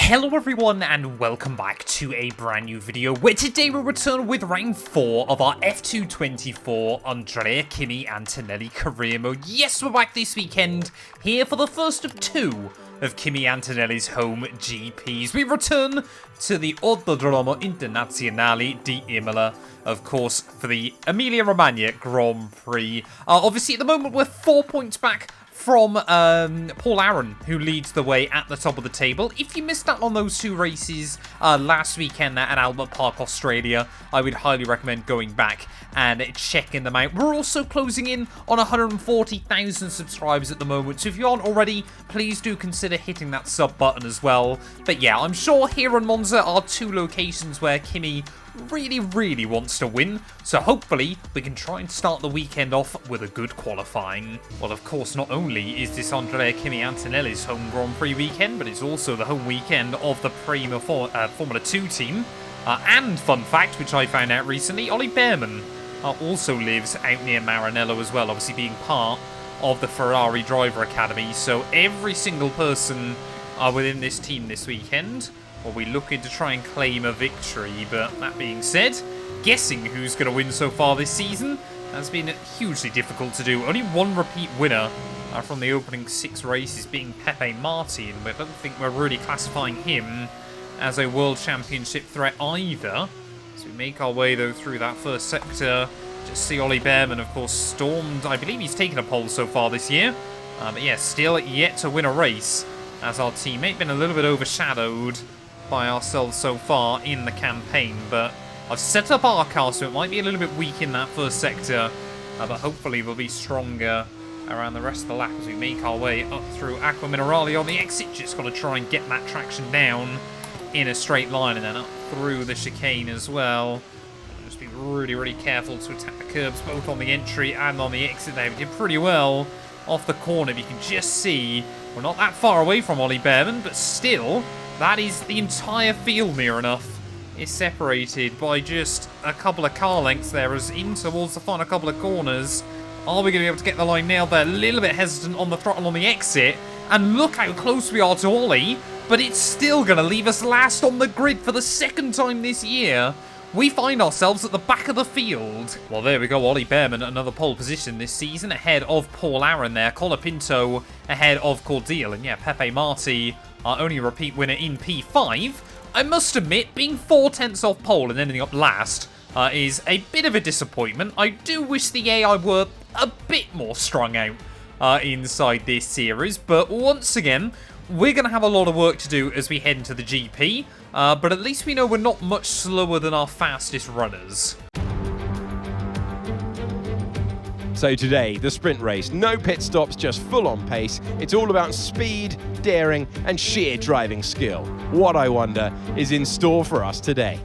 Hello everyone and welcome back to a brand new video where today we'll return with round 4 of our F224 Andrea Kimi Antonelli career mode. Yes, we're back this weekend here for the first of 2 of Kimi Antonelli's home GPs. We return to the Autodromo Internazionale di Imola, of course, for the Emilia-Romagna Grand Prix. Obviously at the moment we're 4 points back from Paul Aaron, who leads the way at the top of the table. If you missed out on those 2 races last weekend at Albert Park, Australia, I would highly recommend going back and checking them out. We're also closing in on 140,000 subscribers at the moment, so if you aren't already, please do consider hitting that sub button as well. But yeah, I'm sure here in Monza are 2 locations where Kimi really wants to win, so hopefully we can try and start the weekend off with a good qualifying. Well, of course, not only is this Andrea Kimi Antonelli's home Grand Prix weekend, but it's also the home weekend of the Prima Formula 2 team. And fun fact, which I found out recently, Ollie Behrman also lives out near Maranello as well, obviously being part of the Ferrari Driver Academy. So every single person within this team this weekend will be looking to try and claim a victory. But that being said, guessing who's going to win so far this season has been hugely difficult to do. Only 1 repeat winner from the opening 6 races being Pepe Martin, but I don't think we're really classifying him as a World Championship threat either. So we make our way though through that first sector. Just see Ollie Behrman, of course, stormed. I believe he's taken a pole so far this year. But yeah, still yet to win a race, as our teammate been a little bit overshadowed by ourselves so far in the campaign. But I've set up our car, so it might be a little bit weak in that first sector, but hopefully we'll be stronger around the rest of the lap as we make our way up through Acqua Minerale on the exit. Just got to try and get that traction down in a straight line and then up through the chicane as well. Just be really careful to attack the curbs both on the entry and on the exit there. We did pretty well off the corner, but you can just see we're not that far away from Ollie Behrman, but still, that is the entire field near enough is separated by just a couple of car lengths there as in towards the final couple of corners. Are we going to be able to get the line nailed there? A little bit hesitant on the throttle on the exit. And look how close we are to Ollie, but it's still going to leave us last on the grid for the 2nd time this year. We find ourselves at the back of the field. Well, there we go. Ollie Behrman, another pole position this season, ahead of Paul Aaron there. Colapinto ahead of Cordial. And yeah, Pepe Marti, our only repeat winner in P5. I must admit, being 4 tenths off pole and ending up last is a bit of a disappointment. I do wish the AI were a bit more strung out inside this series. But once again, we're going to have a lot of work to do as we head into the GP. But at least we know we're not much slower than our fastest runners. So today, the sprint race, no pit stops, just full on pace. It's all about speed, daring, and sheer driving skill. What, I wonder, is in store for us today?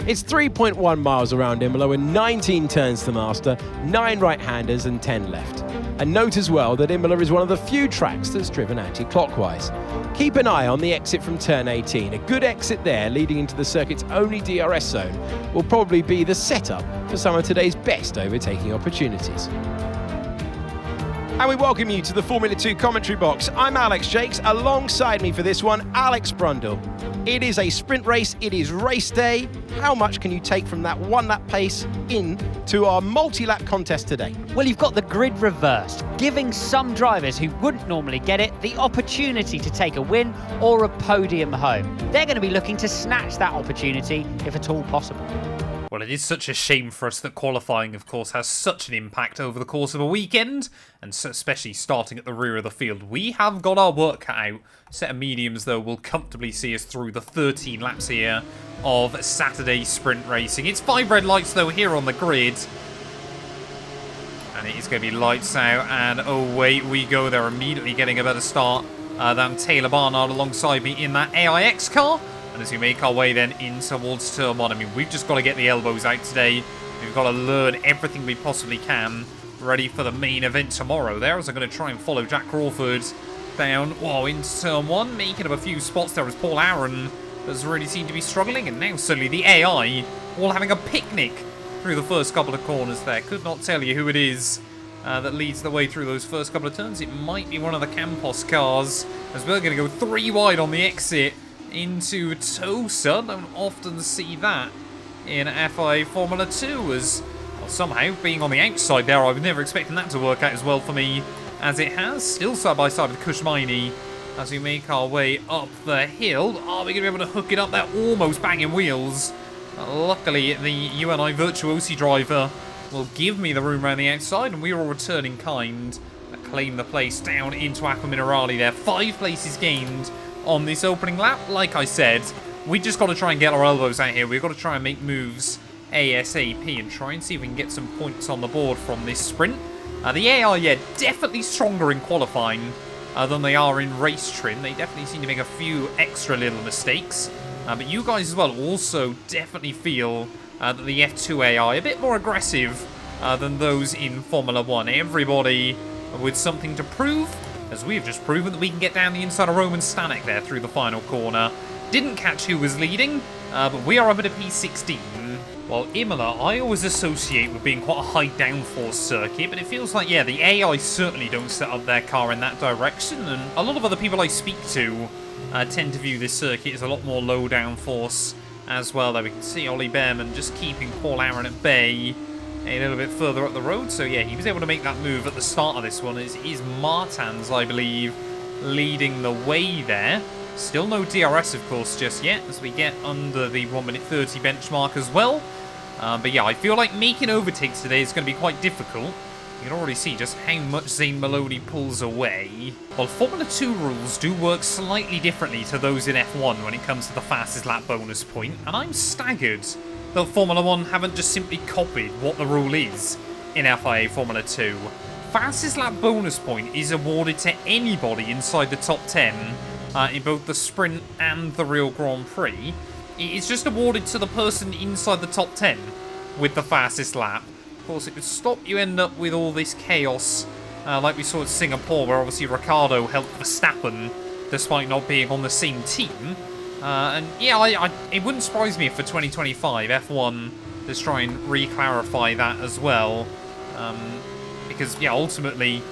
It's 3.1 miles around Imola with 19 turns to master, 9 right-handers and 10 left. And note as well that Imola is one of the few tracks that's driven anti-clockwise. Keep an eye on the exit from turn 18. A good exit there leading into the circuit's only DRS zone will probably be the setup for some of today's best overtaking opportunities. And we welcome you to the Formula 2 commentary box. I'm Alex Jakes. Alongside me for this one, Alex Brundle. It is a sprint race. It is race day. How much can you take from that 1-lap pace into our multi-lap contest today? Well, you've got the grid reversed, giving some drivers who wouldn't normally get it the opportunity to take a win or a podium home. They're going to be looking to snatch that opportunity if at all possible. Well, it is such a shame for us that qualifying, of course, has such an impact over the course of a weekend, and so especially starting at the rear of the field. We have got our work cut out. Set of mediums, though, will comfortably see us through the 13 laps here of Saturday sprint racing. It's 5 red lights, though, here on the grid. And it is going to be lights out, and away we go. They're immediately getting a better start than Taylor Barnard alongside me in that AIX car. And as we make our way then in towards turn 1, I mean, we've just got to get the elbows out today. We've got to learn everything we possibly can, ready for the main event tomorrow there, as I'm going to try and follow Jack Crawford down, into turn 1, making up a few spots there as Paul Aaron does really seem to be struggling. And now suddenly the AI all having a picnic through the first couple of corners there. Could not tell you who it is that leads the way through those first couple of turns. It might be one of the Campos cars, as we're going to go 3 wide on the exit into Tosa. Don't often see that in FIA Formula 2, as well, somehow being on the outside there, I was never expecting that to work out as well for me as it has. Still side by side with Kushmaini as we make our way up the hill. Are we going to be able to hook it up? They're almost banging wheels. Luckily, the UNI Virtuosi driver will give me the room around the outside, and we are all returning kind. Claim the place down into Aqua Minerale there. 5 places gained on this opening lap. Like I said, we just got to try and get our elbows out here. We've got to try and make moves ASAP and try and see if we can get some points on the board from this sprint. The AI, yeah, definitely stronger in qualifying than they are in race trim. They definitely seem to make a few extra little mistakes. But you guys as well also definitely feel that the F2 AI a bit more aggressive than those in Formula 1. Everybody with something to prove, as we've just proven that we can get down the inside of Roman Stanek there through the final corner. Didn't catch who was leading, but we are up at a P16. While Imola, I always associate with being quite a high downforce circuit, but it feels like, yeah, the AI certainly don't set up their car in that direction, and a lot of other people I speak to tend to view this circuit as a lot more low downforce as well. There we can see Ollie Behrman just keeping Paul Aaron at bay a little bit further up the road. So yeah, he was able to make that move at the start of this one. It is Martins, I believe, leading the way there. Still no DRS, of course, just yet, as we get under the 1:30 benchmark as well. But yeah, I feel like making overtakes today is going to be quite difficult. You can already see just how much Zane Maloney pulls away. Well, Formula 2 rules do work slightly differently to those in F1 when it comes to the fastest lap bonus point, and I'm staggered that Formula 1 haven't just simply copied what the rule is in FIA Formula 2. Fastest lap bonus point is awarded to anybody inside the top 10 in both the sprint and the real Grand Prix. It's just awarded to the person inside the top 10 with the fastest lap. Of course, it would stop you end up with all this chaos like we saw at Singapore, where obviously Ricciardo helped Verstappen despite not being on the same team. And yeah, it wouldn't surprise me if for 2025 F1 does try and re-clarify that as well. Because, yeah, ultimately,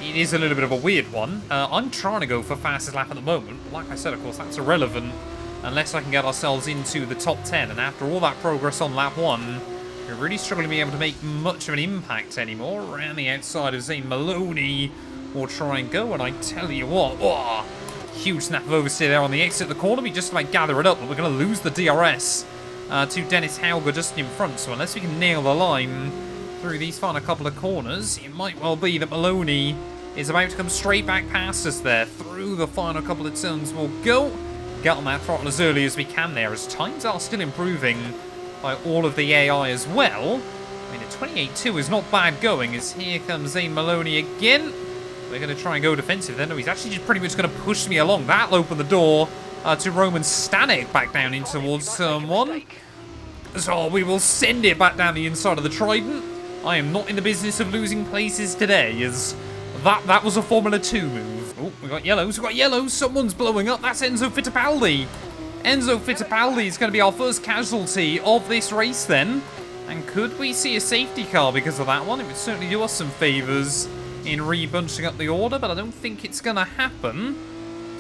it is a little bit of a weird one. I'm trying to go for fastest lap at the moment. But like I said, of course, that's irrelevant unless I can get ourselves into the top 10. And after all that progress on lap 1, we're really struggling to be able to make much of an impact anymore. Around the outside of Zane Maloney will try and go. And I tell you what, oh, huge snap of oversteer there on the exit of the corner. We just like gather it up, but we're going to lose the DRS to Dennis Hauger just in front. So unless we can nail the line through these final couple of corners, it might well be that Maloney is about to come straight back past us there. Through the final couple of turns we'll go. Get on that throttle as early as we can there, as times are still improving by all of the AI as well. I mean, a 28.2 is not bad going, as here comes Zane Maloney again. We're going to try and go defensive then. No, he's actually just pretty much going to push me along. That'll open the door to Roman Stanek back down in towards turn 1. So we will send it back down the inside of the Trident. I am not in the business of losing places today, as that was a Formula 2 move. Oh, we got yellows. We got yellows. Someone's blowing up. That's Enzo Fittipaldi. Enzo Fittipaldi is going to be our first casualty of this race then. And could we see a safety car because of that one? It would certainly do us some favours in rebunching up the order, but I don't think it's going to happen.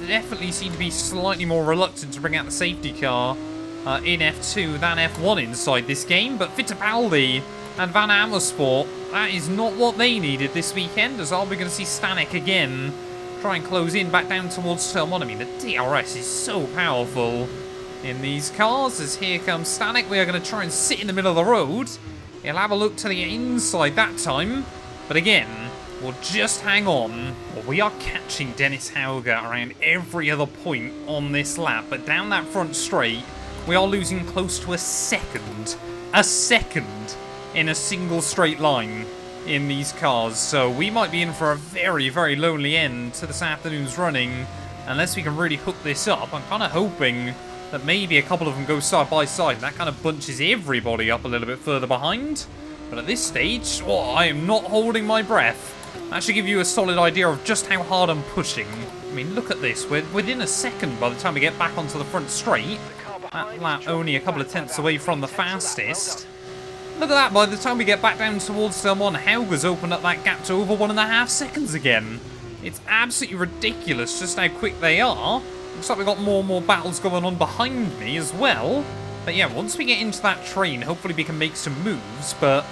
They definitely seem to be slightly more reluctant to bring out the safety car in F2 than F1 inside this game. But Fittipaldi and Van Amersfoort, that is not what they needed this weekend, as are we going to see Stanek again try and close in back down towards turn 1. I mean, the DRS is so powerful in these cars, as here comes Stanek. We are going to try and sit in the middle of the road. He'll have a look to the inside that time, but again, we'll just hang on. Well, we are catching Dennis Hauger around every other point on this lap, but down that front straight, we are losing close to a second in a single straight line in these cars. So we might be in for a very, very lonely end to this afternoon's running unless we can really hook this up. I'm kind of hoping that maybe a couple of them go side by side, and that kind of bunches everybody up a little bit further behind. But at this stage, oh, I am not holding my breath. That should give you a solid idea of just how hard I'm pushing. I mean, look at this. We're within a second by the time we get back onto the front straight. That lap only a couple of tenths away from the fastest. Look at that, by the time we get back down towards turn 1, Helga's opened up that gap to over 1.5 seconds again. It's absolutely ridiculous just how quick they are. Looks like we've got more and more battles going on behind me as well. But yeah, once we get into that train, hopefully we can make some moves. But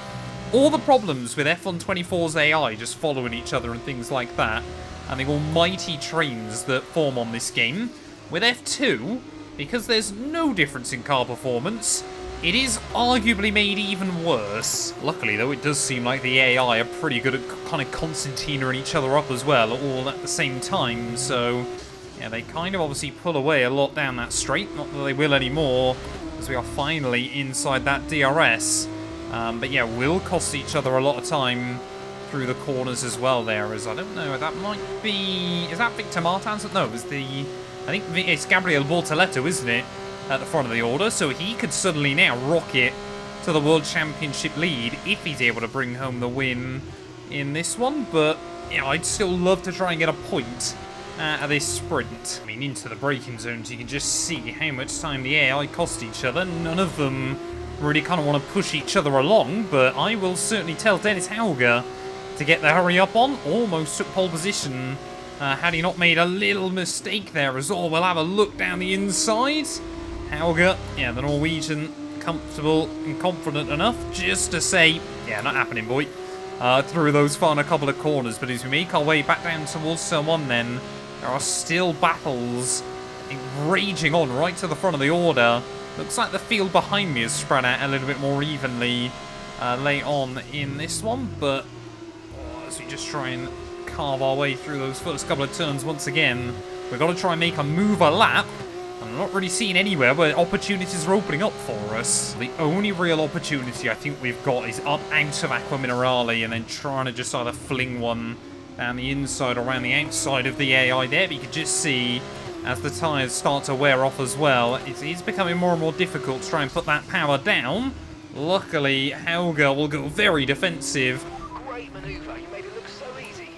all the problems with F124's AI just following each other and things like that, and the almighty trains that form on this game, with F2, because there's no difference in car performance, it is arguably made even worse. Luckily, though, it does seem like the AI are pretty good at kind of concertinaing each other up as well, all at the same time. So, yeah, they kind of obviously pull away a lot down that straight. Not that they will anymore, as we are finally inside that DRS. But yeah, will cost each other a lot of time through the corners as well there, as I don't know, that might be... Is that Victor Martins? No, it was the... I think it's Gabriel Bortoletto, isn't it? At the front of the order, so he could suddenly now rocket to the World Championship lead if he's able to bring home the win in this one. But, you know, I'd still love to try and get a point out of this sprint. I mean, into the braking zones, you can just see how much time the AI cost each other. None of them really kind of want to push each other along, but I will certainly tell Dennis Hauger to get the hurry up on. Almost took pole position had he not made a little mistake there as well. We'll have a look down the inside. Hauger, yeah, the Norwegian, comfortable and confident enough just to say, yeah, not happening, boy, through those final couple of corners. But as we make our way back down towards turn 1 then, there are still battles raging on right to the front of the order. Looks like the field behind me is spread out a little bit more evenly late on in this one, but as we just try and carve our way through those first couple of turns once again, we've got to try and make a move a lap. I'm not really seeing anywhere where opportunities are opening up for us. The only real opportunity I think we've got is up out of Aqua Minerale and then trying to just either fling one down the inside or around the outside of the AI there. But you can just see as the tyres start to wear off as well, it is becoming more and more difficult to try and put that power down. Luckily, Helga will go very defensive. Great manoeuvre, you made it look so easy.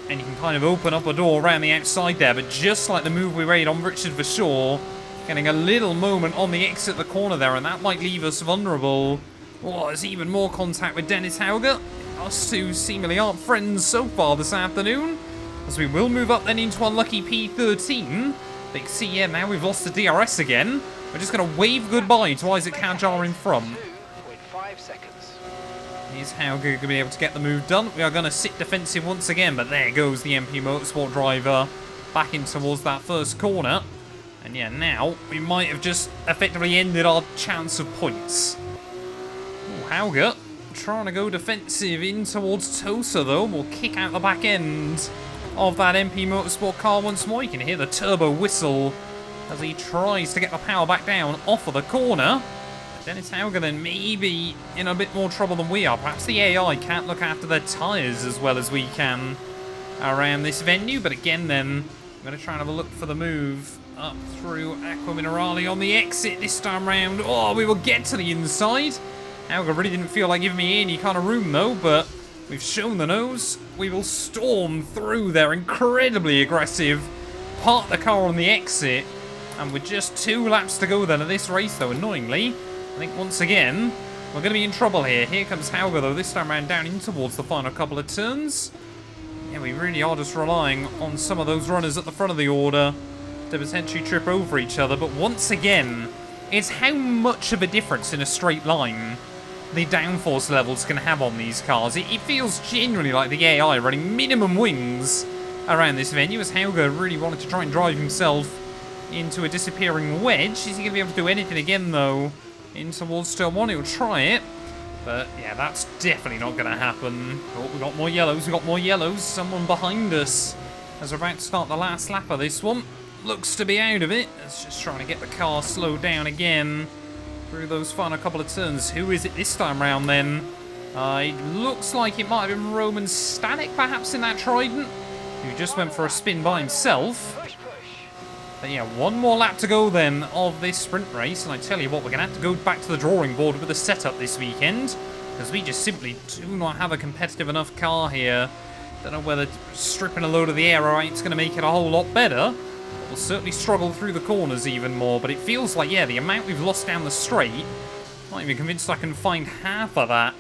And you can kind of open up a door around the outside there, but just like the move we made on Richard Verschoor, getting a little moment on the exit of the corner there, and that might leave us vulnerable. Oh, there's even more contact with Dennis Hauger. Us two seemingly aren't friends so far this afternoon, as we will move up then into unlucky P13. But you can see, yeah, now we've lost the DRS again. We're just going to wave goodbye to Isaac Kajar in front. 2.5 seconds. Is Hauger going to be able to get the move done? We are going to sit defensive once again, but there goes the MP Motorsport driver back in towards that first corner. And yeah, now we might have just effectively ended our chance of points. Oh, Hauger trying to go defensive in towards Tosa though. We'll kick out the back end of that MP Motorsport car once more. You can hear the turbo whistle as he tries to get the power back down off of the corner. Dennis Hauger then maybe in a bit more trouble than we are. Perhaps the AI can't look after their tyres as well as we can around this venue. But again then, I'm going to try and have a look for the move up through Aqua Minerale on the exit this time round. Oh, we will get to the inside. Hauger really didn't feel like giving me any kind of room though, but we've shown the nose. We will storm through there, incredibly aggressive. Park the car on the exit. And with just 2 laps to go then of this race though, annoyingly, I think once again, we're going to be in trouble here. Here comes Hauger though, this time around down in towards the final couple of turns. Yeah, we really are just relying on some of those runners at the front of the order to potentially trip over each other. But once again, it's how much of a difference in a straight line the downforce levels can have on these cars. It feels genuinely like the AI running minimum wings around this venue, as Hauger really wanted to try and drive himself into a disappearing wedge. Is he going to be able to do anything again, though, in towards turn 1? He'll try it. But, yeah, that's definitely not going to happen. Oh, we've got more yellows. We've got more yellows. Someone behind us as we're about to start the last lap of this one. Looks to be out of it. It's just trying to get the car slowed down again through those final couple of turns. Who is it this time round then? It looks like it might have been Roman Stanek perhaps in that Trident, who just went for a spin by himself. But yeah, one more lap to go then of this sprint race, and I tell you what, we're going to have to go back to the drawing board with the setup this weekend, because we just simply do not have a competitive enough car here. Don't know whether stripping a load of the aero out is going to make it a whole lot better. We'll certainly struggle through the corners even more, but it feels like, yeah, the amount we've lost down the straight Not even convinced I can find half of that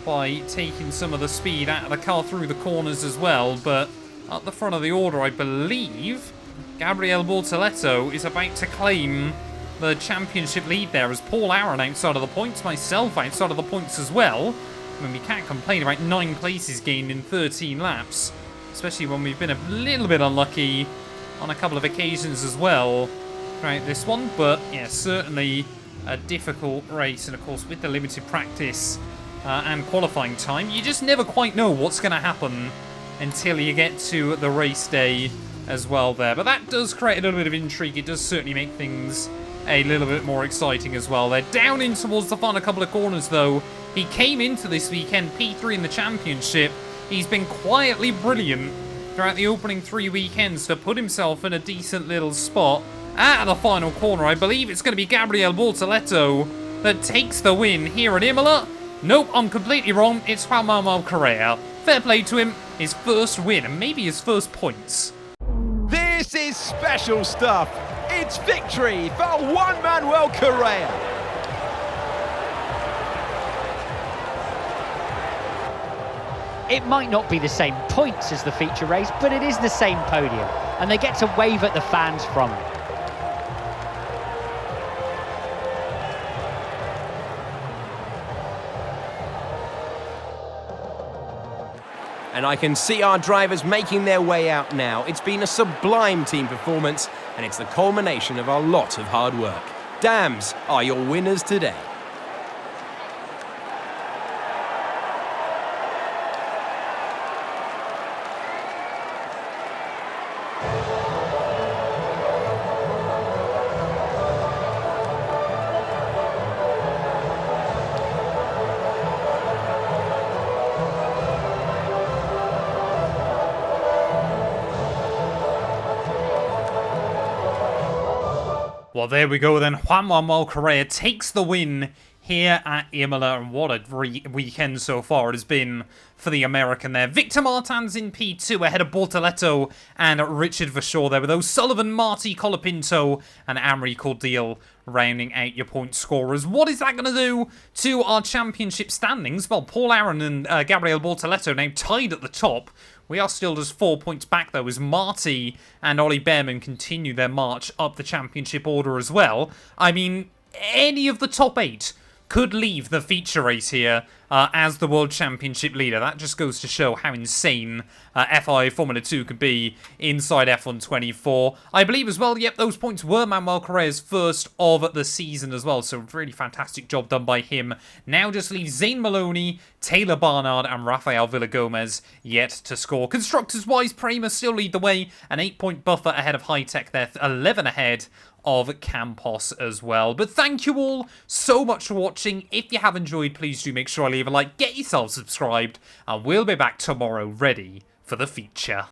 by taking some of the speed out of the car through the corners as well. But at the front of the order, I believe Gabriele Bortoleto is about to claim the championship lead there, as Paul Aaron outside of the points, myself outside of the points as well. I mean, we can't complain about 9 places gained in 13 laps, especially when we've been a little bit unlucky on a couple of occasions as well throughout this one. But yeah, certainly a difficult race, and of course with the limited practice and qualifying time, you just never quite know what's going to happen until you get to the race day as well there. But that does create a little bit of intrigue. It does certainly make things a little bit more exciting as well. They're down in towards the final couple of corners though. He came into this weekend P3 in the championship. He's been quietly brilliant throughout the opening 3 weekends to put himself in a decent little spot. Out of the final corner, I believe it's going to be Gabriele Bortoleto that takes the win here at Imola. Nope, I'm completely wrong. It's Juan Manuel Correa. Fair play to him. His first win, and maybe his first points. This is special stuff. It's victory for Juan Manuel Correa. It might not be the same points as the feature race, but it is the same podium, and they get to wave at the fans from it. And I can see our drivers making their way out now. It's been a sublime team performance, and it's the culmination of a lot of hard work. Dams are your winners today. Well, there we go then. Juan Manuel Correa takes the win here at Imola, and what a weekend so far it has been for the American there. Victor Martins in P2 ahead of Bortoleto and Richard Verschoor there, with O'Sullivan, Marty Colapinto and Amri Cordial rounding out your point scorers. What is that going to do to our championship standings? Well, Paul Aaron and Gabriele Bortoleto now tied at the top. We are still just 4 points back, though, as Marty and Ollie Behrman continue their march up the championship order as well. I mean, any of the top 8 could leave the feature race here as the World Championship leader. That just goes to show how insane FIA Formula 2 could be inside F1 24. I believe as well, yep, those points were Manuel Correa's first of the season as well, so really fantastic job done by him. Now just leaves Zane Maloney, Taylor Barnard and Rafael Villagomez yet to score. Constructors-wise, Prema still lead the way, an 8-point buffer ahead of High Tech there, 11 ahead of Campos as well. But thank you all so much for watching. If you have enjoyed, please do make sure to leave a like, get yourself subscribed, and we'll be back tomorrow ready for the feature.